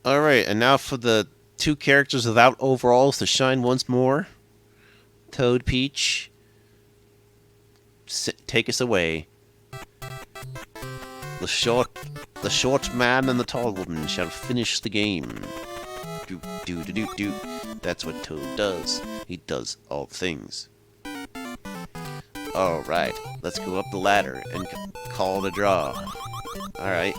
Alright, and now for the two characters without overalls to shine once more. Toad Peach, take us away. The short man and the tall woman shall finish the game. Do do do do do. That's what Toad does. He does all things. Alright, let's go up the ladder and call it a draw. Alright.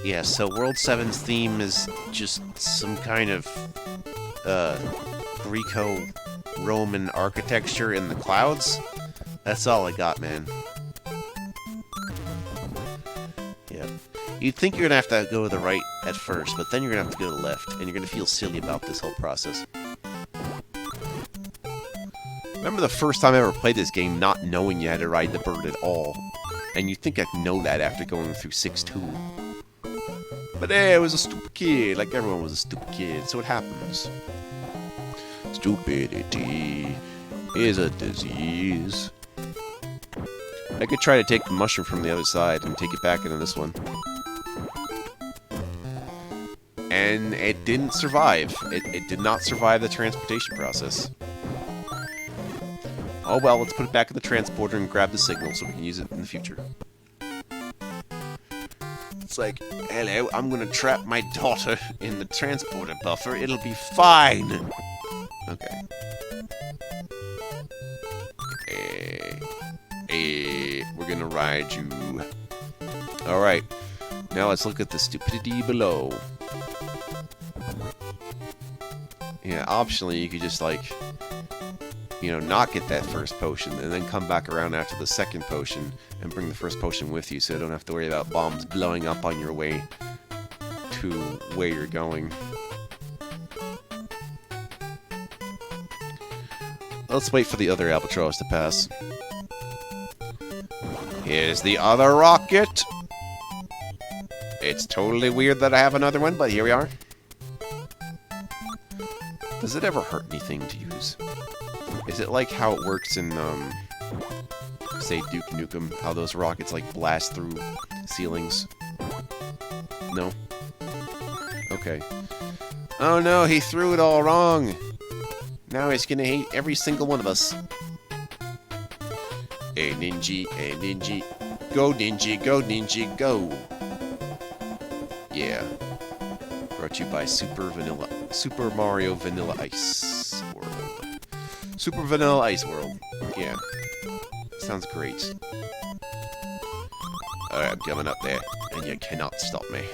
Yeah, so World 7's theme is just some kind of Greco-Roman architecture in the clouds. That's all I got, man. Yeah. You'd think you're gonna have to go to the right at first, but then you're gonna have to go to the left, and you're gonna feel silly about this whole process. Remember the first time I ever played this game not knowing you had to ride the bird at all. And you'd think I'd know that after going through 6-2. But hey, I was a stupid kid, like everyone was a stupid kid, so it happens. Stupidity is a disease. I could try to take the mushroom from the other side and take it back into this one. And it didn't survive. It did not survive the transportation process. Oh well, let's put it back in the transporter and grab the signal so we can use it in the future. It's like, hello, I'm gonna trap my daughter in the transporter buffer. It'll be fine. Okay. We're gonna ride you. Alright. Now let's look at the stupidity below. Yeah, optionally you could just like, you know, not get that first potion, and then come back around after the second potion, and bring the first potion with you, so you don't have to worry about bombs blowing up on your way to where you're going. Let's wait for the other albatross to pass. Here's the other rocket! It's totally weird that I have another one, but here we are. Does it ever hurt anything to use? Is it like how it works in, say, Duke Nukem? How those rockets, like, blast through ceilings? No? Okay. Oh no, he threw it all wrong! Now he's gonna hate every single one of us. Hey, Ninja, hey, Ninja. Go, Ninja, go, Ninja, go! Yeah. Brought to you by Super Mario Vanilla Ice World. Super Vanilla Ice World. Yeah. Sounds great. Alright, I'm coming up there, and you cannot stop me.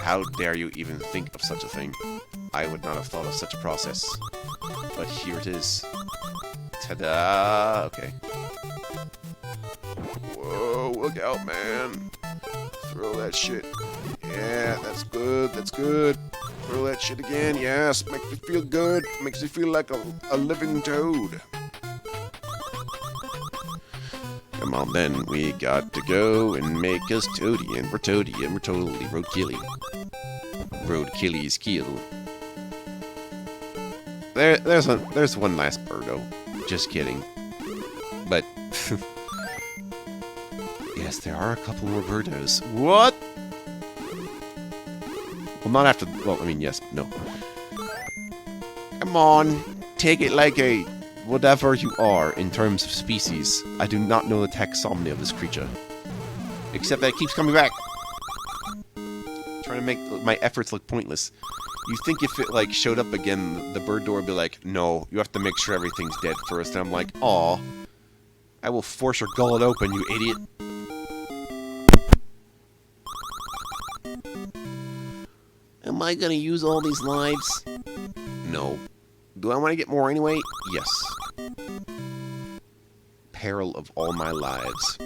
How dare you even think of such a thing? I would not have thought of such a process. But here it is. Ta-da! Okay. Whoa, look out, man. Throw that shit. Yeah, that's good, that's good. Throw that shit again, yes, makes me feel good. Makes me feel like a living toad. Come on then, we got to go and make us toady, and we're toady, and we're totally roadkilly. Roadkilly's kill. There's one last birdo. Just kidding. But yes, there are a couple more birdos. What? Well, not after. Well, I mean, yes, no. Come on, take it like a whatever you are in terms of species. I do not know the taxonomy of this creature, except that it keeps coming back. Trying to make my efforts look pointless. You think if it like showed up again, the bird door would be like, no, you have to make sure everything's dead first. And I'm like, aw, I will force your gullet open, you idiot. Am I gonna use all these lives? No. Do I want to get more anyway? Yes. Peril of all my lives.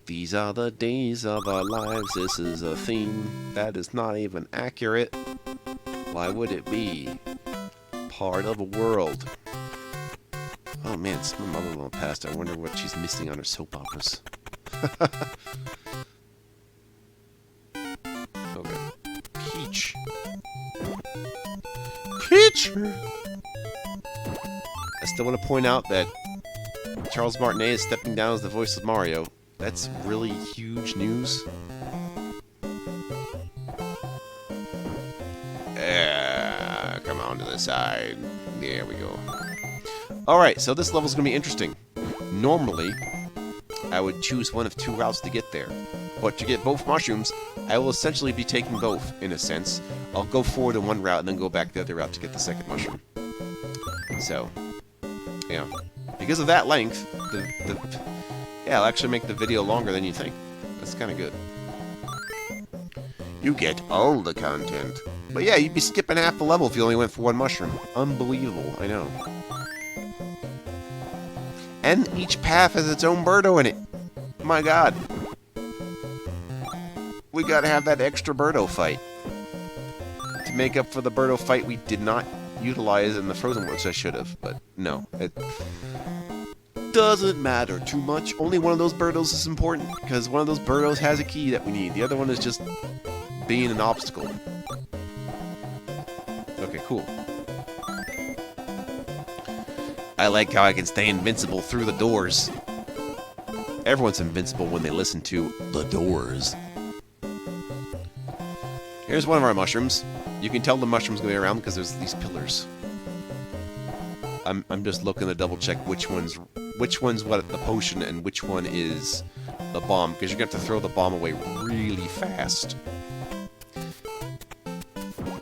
These are the days of our lives. This is a theme that is not even accurate. Why would it be? Part of a world. Oh man, it's my mother-in-law passed. I wonder what she's missing on her soap operas. Okay. Peach. Peach! I still want to point out that Charles Martinet is stepping down as the voice of Mario. That's really huge news. Come on to the side. There we go. Alright, so this level's gonna be interesting. Normally, I would choose one of two routes to get there. But to get both mushrooms, I will essentially be taking both, in a sense. I'll go forward in one route and then go back the other route to get the second mushroom. So, yeah. Because of that length, yeah, it'll actually make the video longer than you think. That's kind of good. You get all the content. But yeah, you'd be skipping half the level if you only went for one mushroom. Unbelievable, I know. And each path has its own Birdo in it. My god. We gotta have that extra Birdo fight. To make up for the Birdo fight we did not utilize in the Frozen World, which I should have, but no. It doesn't matter too much. Only one of those Birdos is important, because one of those Birdos has a key that we need. The other one is just being an obstacle. Okay, cool. I like how I can stay invincible through the doors. Everyone's invincible when they listen to The Doors. Here's one of our mushrooms. You can tell the mushroom's gonna be around because there's these pillars. I'm just looking to double check which one's what the potion and which one is the bomb, because you're gonna have to throw the bomb away really fast.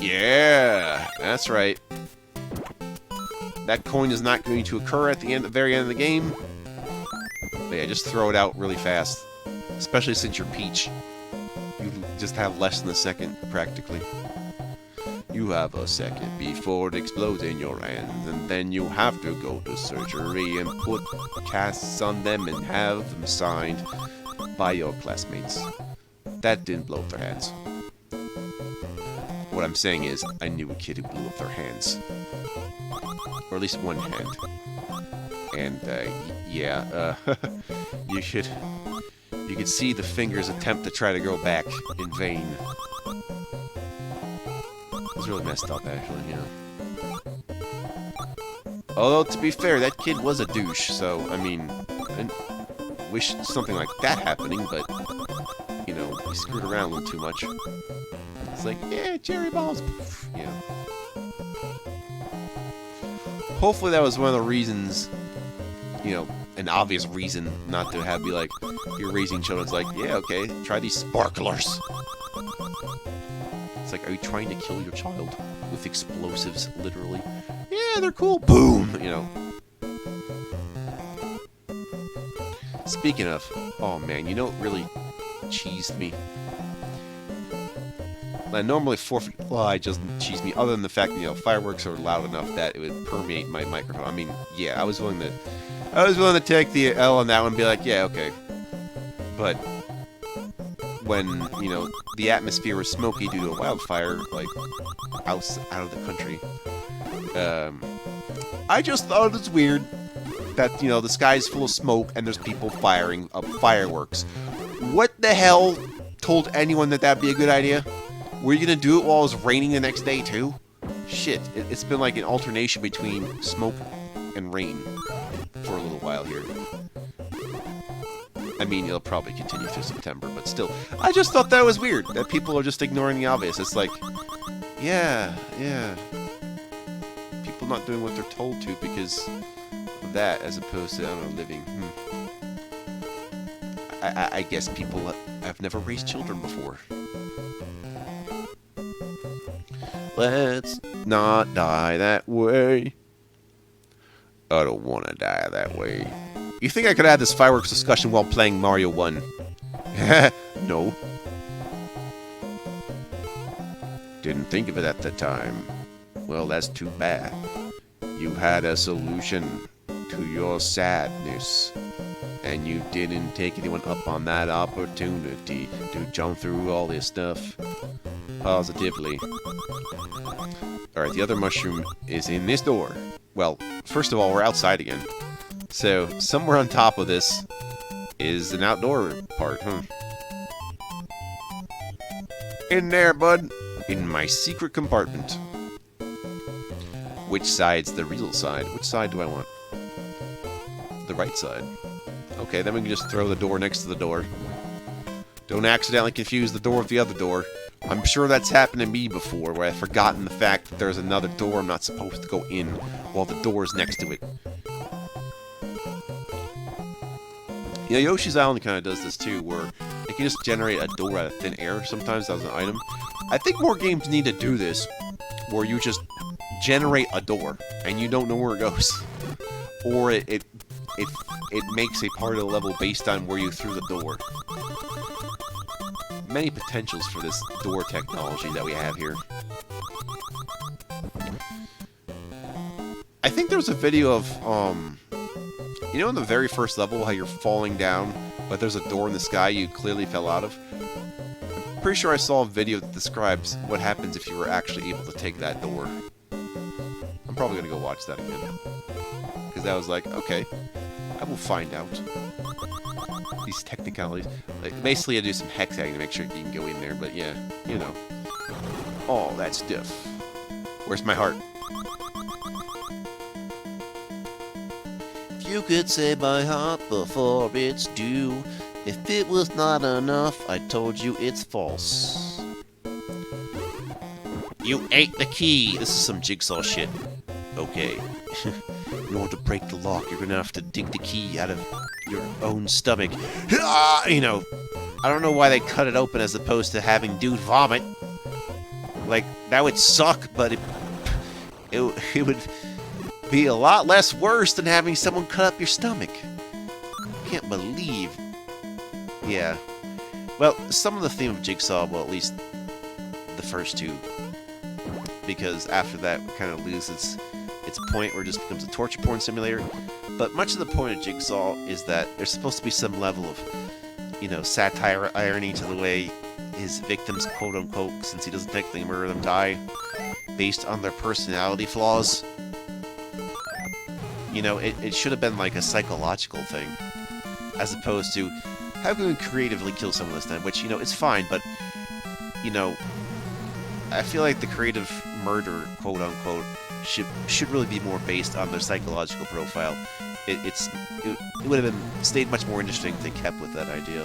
Yeah, that's right. That coin is not going to occur at the very end of the game. But yeah, just throw it out really fast. Especially since you're Peach. You just have less than a second, practically. You have a second before it explodes in your hands, and then you have to go to surgery and put casts on them and have them signed by your classmates. That didn't blow up their hands. What I'm saying is, I knew a kid who blew up their hands. Or at least one hand. And, yeah, you could see the fingers attempt to try to go back in vain. It was really messed up, actually, yeah. Although, to be fair, that kid was a douche, so, I mean, I wish something like that happening, but, you know, he screwed around a little too much. It's like, yeah, cherry bombs, you know. Hopefully that was one of the reasons, you know, an obvious reason not to have be like, you're raising children. It's like, yeah, okay, try these sparklers. It's like, are you trying to kill your child with explosives, literally? Yeah, they're cool. Boom, you know. Speaking of, oh man, you know what really cheesed me? Normally 4th of July just cheesed me, other than the fact that, you know, fireworks are loud enough that it would permeate my microphone. I mean, yeah, I was willing to take the L on that one and be like, yeah, okay. But when, you know, the atmosphere was smoky due to a wildfire, like, out of the country, I just thought it was weird that, you know, the sky's full of smoke and there's people firing up fireworks. What the hell told anyone that that'd be a good idea? Were you gonna do it while it was raining the next day, too? Shit, it's been like an alternation between smoke and rain for a little while here. I mean, it'll probably continue through September, but still. I just thought that was weird, that people are just ignoring the obvious. It's like, yeah. People not doing what they're told to because of that, as opposed to, I don't know, living. I guess people have never raised children before. Let's not die that way. I don't want to die that way. You think I could have this fireworks discussion while playing Mario 1? No. Didn't think of it at the time. Well, that's too bad. You had a solution to your sadness, and you didn't take anyone up on that opportunity to jump through all this stuff. Positively. Alright, the other mushroom is in this door. Well, first of all, we're outside again. So, somewhere on top of this is an outdoor part, huh? In there, bud. In my secret compartment. Which side's the real side? Which side do I want? The right side. Okay, then we can just throw the door next to the door. Don't accidentally confuse the door with the other door. I'm sure that's happened to me before, where I've forgotten the fact that there's another door I'm not supposed to go in, while the door is next to it. You know, Yoshi's Island kind of does this too, where it can just generate a door out of thin air sometimes as an item. I think more games need to do this, where you just generate a door, and you don't know where it goes. Or it makes a part of the level based on where you threw the door. Many potentials for this door technology that we have here. I think there was a video of, you know in the very first level how you're falling down, but there's a door in the sky you clearly fell out of? I'm pretty sure I saw a video that describes what happens if you were actually able to take that door. I'm probably going to go watch that again. Because I was like, okay, I will find out. These technicalities. Like, basically, I do some hexing to make sure you can go in there, but yeah, you know. All that stuff. Where's my heart? If you could save my heart before it's due, if it was not enough, I told you it's false. You ate the key! This is some jigsaw shit. Okay. In order to break the lock, you're gonna have to dig the key out of your own stomach. You know, I don't know why they cut it open as opposed to having dude vomit. Like, that would suck, but it would be a lot less worse than having someone cut up your stomach. Can't believe. Yeah. Well, some of the theme of Jigsaw, well, at least the first two. Because after that, it kind of loses its point where it just becomes a torture porn simulator. But much of the point of Jigsaw is that there's supposed to be some level of, you know, satire, irony to the way his victims, quote-unquote, since he doesn't technically murder them, die, based on their personality flaws. You know, it should have been like a psychological thing, as opposed to, how can we creatively kill someone this time? Which, you know, it's fine, but, you know, I feel like the creative murder, quote-unquote, should really be more based on their psychological profile. It would have been stayed much more interesting if they kept with that idea.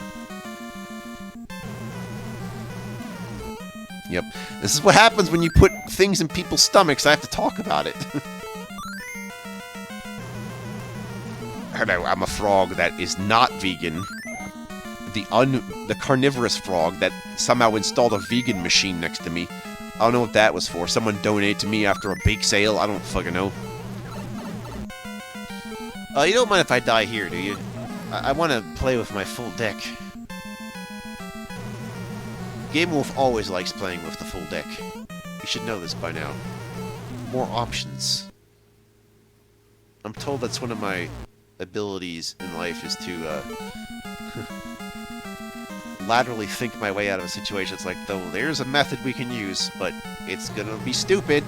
Yep. This is what happens when you put things in people's stomachs. I have to talk about it. Hello, I'm a frog that is not vegan. The carnivorous frog that somehow installed a vegan machine next to me. I don't know what that was for. Someone donated to me after a bake sale. I don't fucking know. You don't mind if I die here, do you? I want to play with my full deck. Game Wolf always likes playing with the full deck. You should know this by now. More options. I'm told that's one of my abilities in life is to, laterally think my way out of a situation. It's like, though, there's a method we can use, but it's gonna be stupid.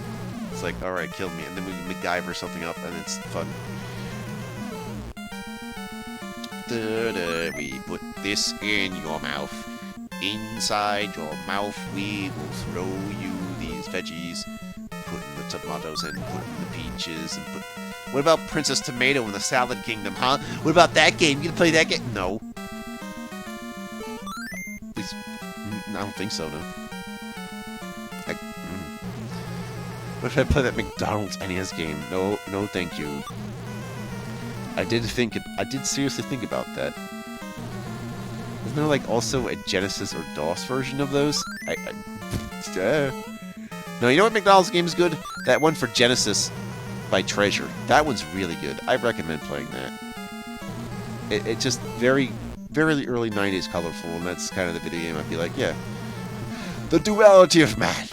It's like, alright, kill me, and then we MacGyver something up, and it's fun. We put this in your mouth. Inside your mouth, we will throw you these veggies. Putting the tomatoes in, putting the peaches, and put... What about Princess Tomato in the Salad Kingdom, huh? What about that game? You gonna play that game? No. I don't think so, no. What if I play that McDonald's NES game? No, no, thank you. I did seriously think about that. Isn't there, like, also a Genesis or DOS version of those? No, you know what McDonald's game is good? That one for Genesis by Treasure. That one's really good. I recommend playing that. It's just very, very early 90s colorful, and that's kind of the video game I'd be like, yeah. The duality of man.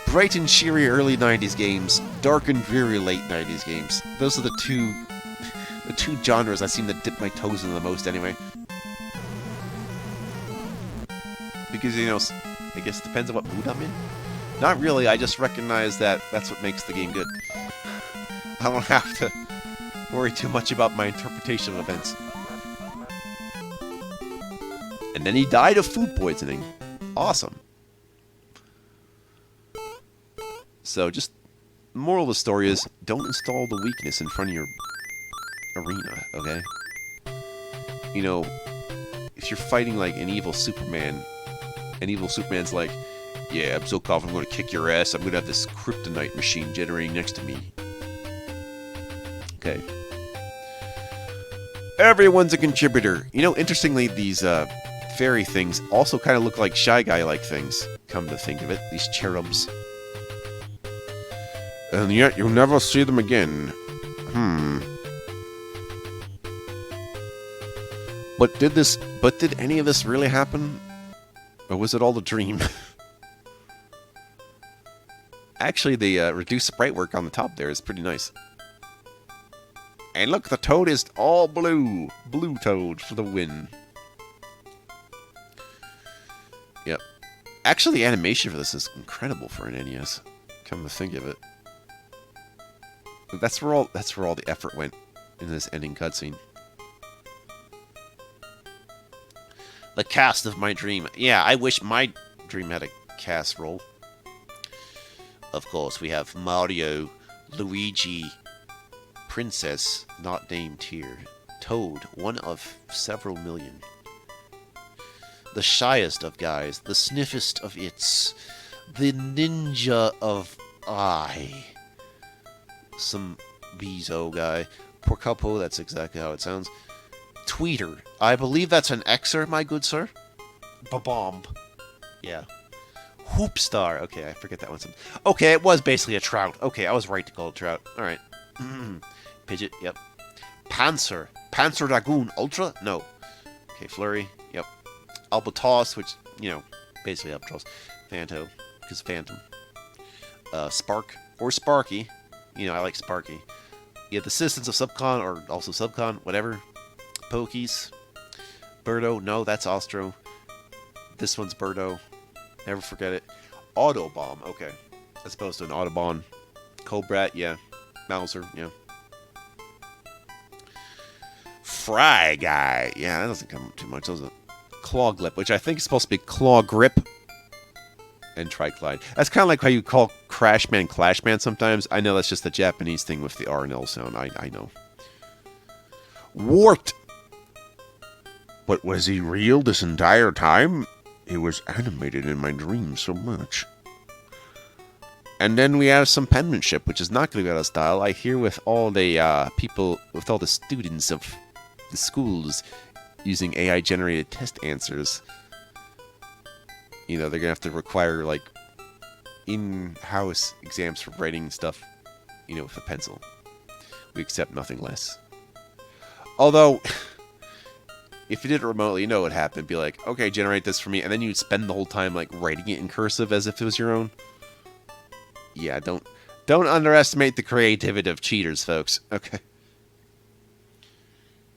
Bright and cheery early 90s games, dark and dreary late 90s games. Those are the two genres I seem to dip my toes in the most anyway. Because, you know, I guess it depends on what mood I'm in. Not really, I just recognize that that's what makes the game good. I don't have to worry too much about my interpretation of events. And then he died of food poisoning. Awesome. So, just, the moral of the story is, don't install the weakness in front of your arena, okay? you know, if you're fighting like an evil Superman's like, yeah, I'm so confident I'm going to kick your ass. I'm going to have this kryptonite machine generating next to me. Okay. Everyone's a contributor. You know, interestingly, these fairy things also kind of look like Shy Guy-like things, come to think of it. These cherubs. And yet you'll never see them again. But did any of this really happen? Or was it all a dream? Actually, the reduced sprite work on the top there is pretty nice. And look, the toad is all blue. Blue toad for the win. Yep. Actually, the animation for this is incredible for an NES. Come to think of it. That's where all the effort went in this ending cutscene. The cast of my dream. Yeah, I wish my dream had a cast role. Of course, we have Mario, Luigi, Princess, not named here, Toad, one of several million. The shyest of guys, the sniffest of its, the ninja of I. Some Bezo guy. Porcapo, that's exactly how it sounds. Tweeter. I believe that's an Xer, my good sir. Ba-bomb. Yeah. Hoopstar. Okay, I forget that one. Okay, it was basically a trout. Okay, I was right to call it trout. Alright. Pidgeot, yep. Panzer. Panzer Dragoon Ultra? No. Okay, Flurry, yep. Albatross, which, you know, basically Albatross. Phanto, because Phantom. Spark, or Sparky. You know, I like Sparky. You have the Citizens of Subcon, or also Subcon, whatever. Pokies. Birdo, no, that's Ostro. This one's Birdo. Never forget it. Autobomb, okay. As opposed to an Autobahn. Cobrat, yeah. Mauser, yeah. Fry Guy. Yeah, that doesn't come too much, does it? Claw Glip, which I think is supposed to be Claw Grip. And Triclide. That's kind of like how you call Crashman Clashman sometimes. I know that's just the Japanese thing with the R and L sound. I know. Warped. But was he real this entire time? He was animated in my dreams so much. And then we have some penmanship, which is not going to be out of style. I hear with all the people, with all the students of the schools using AI-generated test answers, you know, they're going to have to require, like, in-house exams for writing stuff, you know, with a pencil. We accept nothing less. Although, if you did it remotely, you know what would happen. It'd be like, okay, generate this for me, and then you'd spend the whole time, like, writing it in cursive as if it was your own. Yeah, don't underestimate the creativity of cheaters, folks. Okay.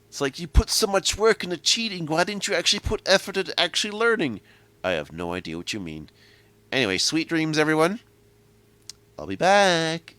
It's like, you put so much work into cheating, why didn't you actually put effort into actually learning? I have no idea what you mean. Anyway, sweet dreams, everyone. I'll be back.